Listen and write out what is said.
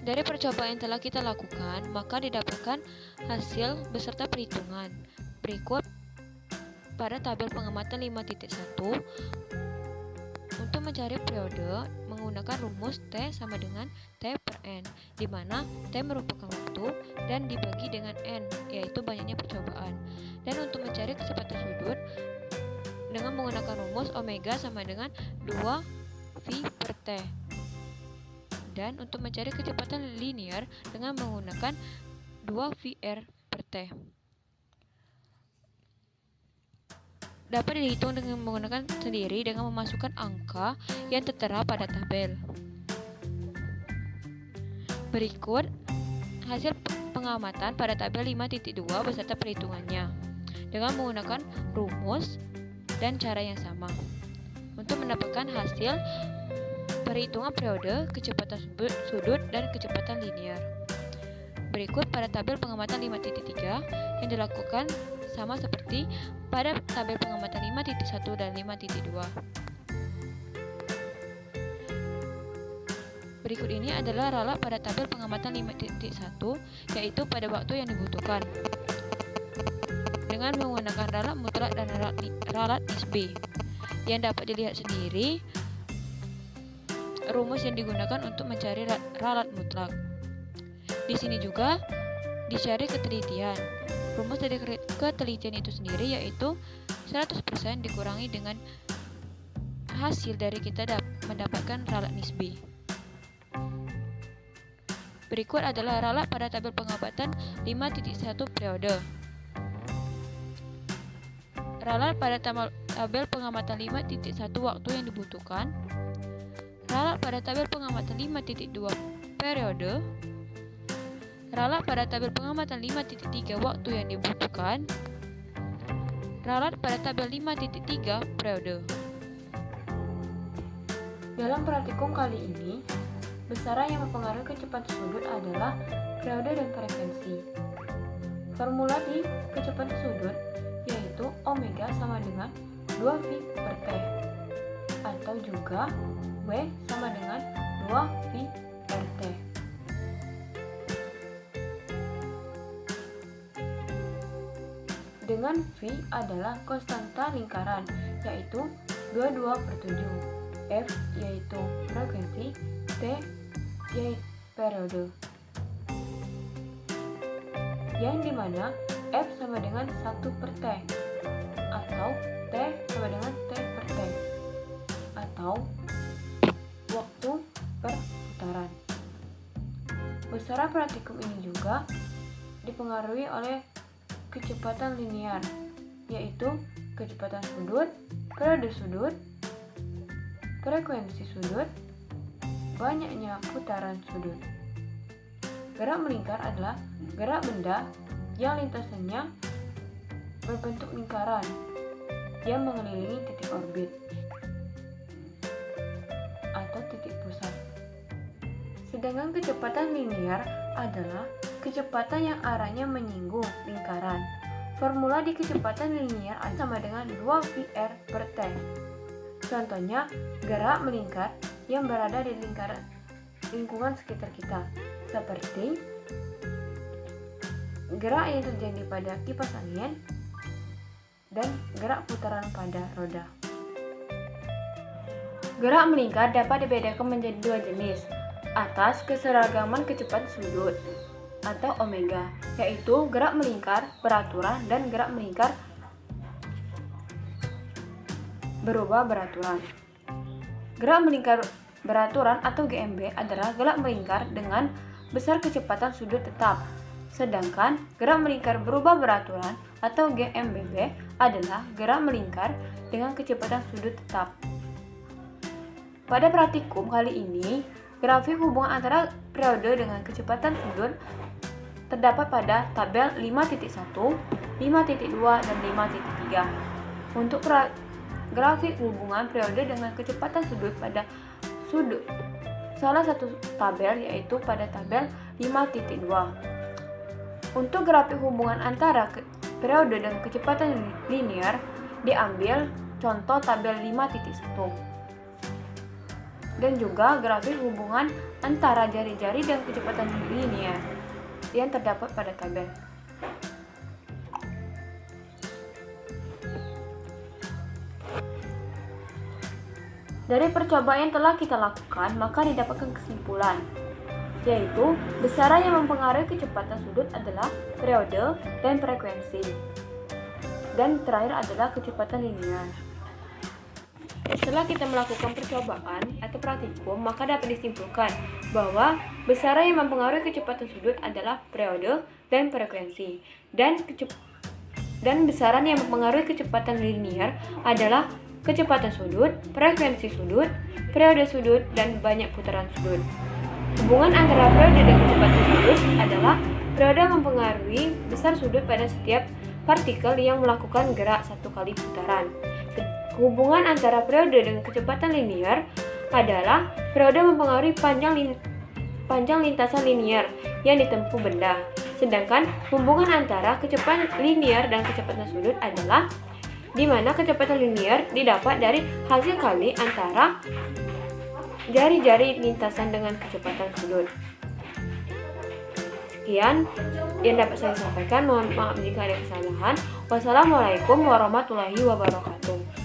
Dari percobaan yang telah kita lakukan, maka didapatkan hasil beserta perhitungan. Berikut pada tabel pengamatan 5.1 untuk mencari periode menggunakan rumus T sama dengan T per N, di mana T merupakan waktu dan dibagi dengan N, yaitu banyaknya percobaan. Dan untuk mencari kecepatan sudut dengan menggunakan rumus omega sama dengan 2V per T. Dan untuk mencari kecepatan linear dengan menggunakan 2VR per T. Dapat dihitung dengan menggunakan sendiri dengan memasukkan angka yang tertera pada tabel. Berikut hasil pengamatan pada tabel 5.2 beserta perhitungannya dengan menggunakan rumus dan cara yang sama untuk mendapatkan hasil perhitungan periode, kecepatan sudut, dan kecepatan linear. Berikut pada tabel pengamatan 5.3 yang dilakukan sama seperti pada tabel pengamatan 5.1 dan 5.2. Berikut ini adalah ralat pada tabel pengamatan 5.1, yaitu pada waktu yang dibutuhkan dengan menggunakan ralat mutlak dan ralat nisbi. Yang dapat dilihat sendiri rumus yang digunakan untuk mencari ralat mutlak. Di sini juga dicari ketelitian. Rumus dari ketelitian itu sendiri yaitu 100% dikurangi dengan hasil dari kita mendapatkan ralat nisbi. Berikut adalah ralat pada tabel pengamatan 5.1 periode. Ralat pada tabel pengamatan 5.1 waktu yang dibutuhkan. Ralat pada tabel pengamatan 5.2 periode. Ralat pada tabel pengamatan 5.3 waktu yang dibutuhkan. Ralat pada tabel 5.3 periode. Dalam praktikum kali ini, besaran yang mempengaruhi kecepatan sudut adalah periode dan frekuensi. Formula di kecepatan sudut yaitu omega sama dengan 2V per T, atau juga W sama dengan 2V per T. Dengan V adalah konstanta lingkaran, yaitu 22/7. F yaitu frekuensi, T yaitu periode. Yang dimana F sama dengan 1 per T, atau T sama dengan T per T, atau waktu per putaran. Besaran praktikum ini juga dipengaruhi oleh kecepatan linear, yaitu kecepatan sudut, periode sudut, frekuensi sudut, banyaknya putaran sudut. Gerak melingkar adalah gerak benda yang lintasannya berbentuk lingkaran yang mengelilingi titik orbit atau titik pusat. Sedangkan kecepatan linear adalah kecepatan yang arahnya menyinggung lingkaran. Formula di kecepatan linear sama dengan 2VR per T. Contohnya, gerak melingkar yang berada di lingkungan sekitar kita, seperti gerak yang terjadi pada kipas angin dan gerak putaran pada roda. Gerak melingkar dapat dibedakan menjadi dua jenis atas keseragaman kecepatan sudut atau omega, yaitu gerak melingkar beraturan dan gerak melingkar berubah beraturan. Gerak melingkar beraturan atau GMB adalah gerak melingkar dengan besar kecepatan sudut tetap, sedangkan gerak melingkar berubah beraturan atau GMBB adalah gerak melingkar dengan kecepatan sudut tetap. Pada praktikum kali ini, grafik hubungan antara periode dengan kecepatan sudut terdapat pada tabel 5.1, 5.2, dan 5.3. Untuk grafik hubungan periode dengan kecepatan sudut pada sudut salah satu tabel yaitu pada tabel 5.2. Untuk grafik hubungan antara periode dan kecepatan linear diambil contoh tabel 5.1. dan juga grafik hubungan antara jari-jari dan kecepatan linier yang terdapat pada tabel. Dari percobaan yang telah kita lakukan, maka didapatkan kesimpulan, yaitu besaran yang mempengaruhi kecepatan sudut adalah periode dan frekuensi. Dan terakhir adalah kecepatan linear. Setelah kita melakukan percobaan atau praktikum, maka dapat disimpulkan bahwa besaran yang mempengaruhi kecepatan sudut adalah periode dan frekuensi. Dan besaran yang mempengaruhi kecepatan linear adalah kecepatan sudut, frekuensi sudut, periode sudut, dan banyak putaran sudut. Hubungan antara periode dan kecepatan sudut adalah periode mempengaruhi besar sudut pada setiap partikel yang melakukan gerak satu kali putaran. Hubungan antara periode dan kecepatan linear adalah periode mempengaruhi panjang lintasan linear yang ditempuh benda. Sedangkan hubungan antara kecepatan linear dan kecepatan sudut adalah di mana kecepatan linear didapat dari hasil kali antara jari-jari lintasan dengan kecepatan sudut. Sekian yang dapat saya sampaikan. Mohon maaf jika ada kesalahan. Wassalamualaikum warahmatullahi wabarakatuh.